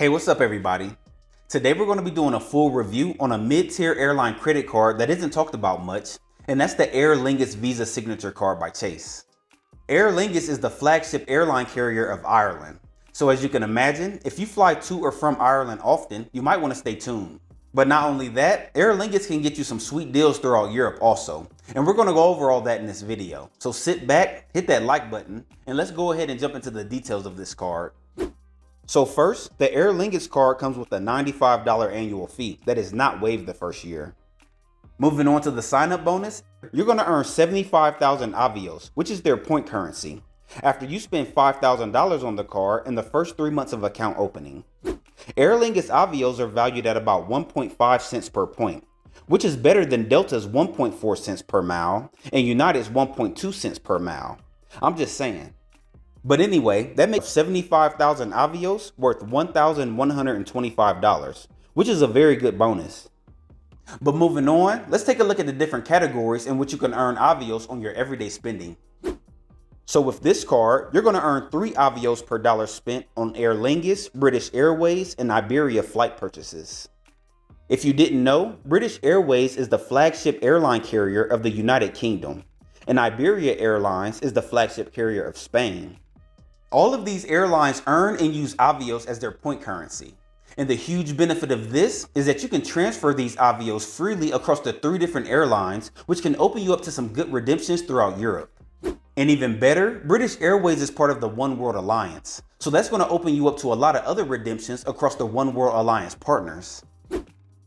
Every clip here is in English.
Hey, what's up everybody? Today we're going to be doing a full review on a mid-tier airline credit card that isn't talked about much, and that's the Aer Lingus Visa Signature Card by Chase. Aer Lingus is the flagship airline carrier of Ireland. So as you can imagine, if you fly to or from Ireland often, you might want to stay tuned. But not only that, Aer Lingus can get you some sweet deals throughout Europe also. And we're going to go over all that in this video. So sit back, hit that like button, and let's go ahead and jump into the details of this card. So first, the Aer Lingus card comes with a $95 annual fee that is not waived the first year. Moving on to the sign-up bonus, you're going to earn 75,000 avios, which is their point currency, after you spend $5,000 on the card in the first 3 months of account opening. Aer Lingus avios are valued at about 1.5 cents per point, which is better than Delta's 1.4 cents per mile and United's 1.2 cents per mile. I'm just saying. But anyway, that makes 75,000 avios worth $1,125, which is a very good bonus. But moving on, let's take a look at the different categories in which you can earn avios on your everyday spending. So with this card, you're going to earn 3 avios per dollar spent on Aer Lingus, British Airways, and Iberia flight purchases. If you didn't know, British Airways is the flagship airline carrier of the United Kingdom, and Iberia Airlines is the flagship carrier of Spain. All of these airlines earn and use avios as their point currency. And the huge benefit of this is that you can transfer these avios freely across the 3 different airlines, which can open you up to some good redemptions throughout Europe. And even better, British Airways is part of the One World Alliance. So that's going to open you up to a lot of other redemptions across the One World Alliance partners.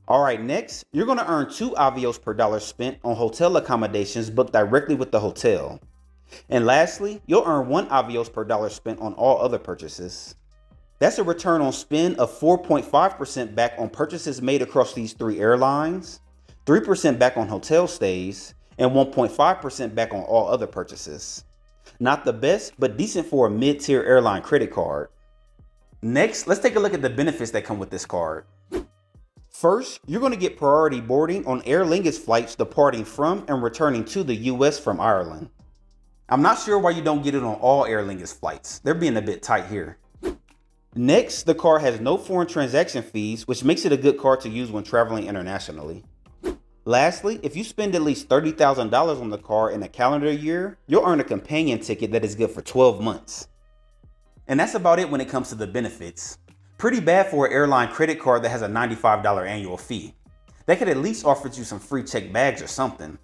Alright, next, you're going to earn 2 avios per dollar spent on hotel accommodations booked directly with the hotel. And lastly, you'll earn 1 avios per dollar spent on all other purchases. That's a return on spend of 4.5% back on purchases made across these 3 airlines, 3% back on hotel stays, and 1.5% back on all other purchases. Not the best, but decent for a mid-tier airline credit card. Next, let's take a look at the benefits that come with this card. First, you're going to get priority boarding on Aer Lingus flights departing from and returning to the US from Ireland. I'm not sure why you don't get it on all Aer Lingus flights. They're being a bit tight here. Next, the card has no foreign transaction fees, which makes it a good card to use when traveling internationally. Lastly, if you spend at least $30,000 on the card in a calendar year, you'll earn a companion ticket that is good for 12 months. And that's about it when it comes to the benefits. Pretty bad for an airline credit card that has a $95 annual fee. They could at least offer you some free checked bags or something.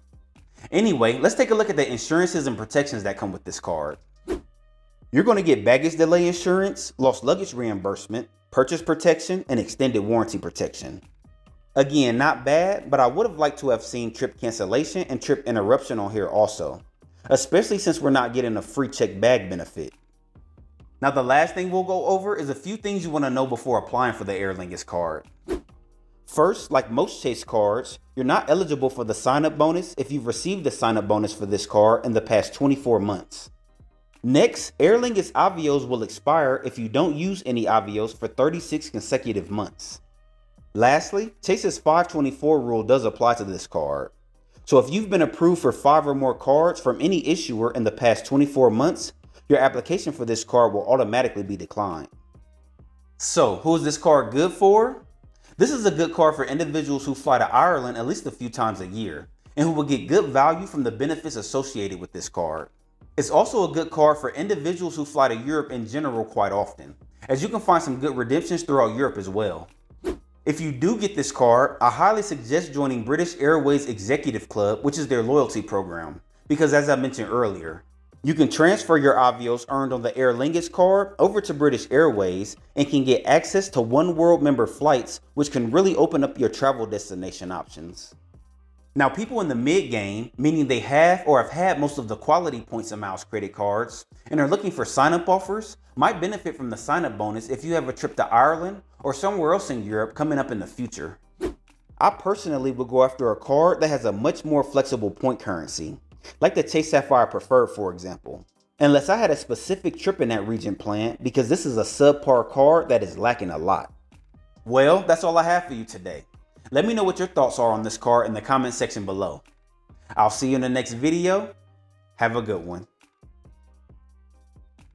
Anyway, let's take a look at the insurances and protections that come with this card. You're going to get baggage delay insurance, lost luggage reimbursement, purchase protection, and extended warranty protection. Again, not bad, but I would have liked to have seen trip cancellation and trip interruption on here also, especially since we're not getting a free checked bag benefit. Now the last thing we'll go over is a few things you want to know before applying for the Aer Lingus card. First, like most Chase cards, you're not eligible for the sign-up bonus if you've received the sign-up bonus for this card in the past 24 months. Next, Aer Lingus avios will expire if you don't use any avios for 36 consecutive months. Lastly, Chase's 524 rule does apply to this card. So if you've been approved for 5 or more cards from any issuer in the past 24 months, your application for this card will automatically be declined. So, who is this card good for? This is a good card for individuals who fly to Ireland at least a few times a year, and who will get good value from the benefits associated with this card. It's also a good card for individuals who fly to Europe in general quite often, as you can find some good redemptions throughout Europe as well. If you do get this card, I highly suggest joining British Airways Executive Club, which is their loyalty program, because as I mentioned earlier, you can transfer your avios earned on the Aer Lingus card over to British Airways and can get access to One World member flights, which can really open up your travel destination options. Now, people in the mid-game, meaning they have or have had most of the quality points and miles credit cards and are looking for sign-up offers, might benefit from the sign-up bonus if you have a trip to Ireland or somewhere else in Europe coming up in the future. I personally would go after a card that has a much more flexible point currency, like the Chase Sapphire Preferred, for example, unless I had a specific trip in that region planned, because this is a subpar card that is lacking a lot. Well, that's all I have for you today. Let me know what your thoughts are on this card in the comment section below. I'll see you in the next video. Have a good one.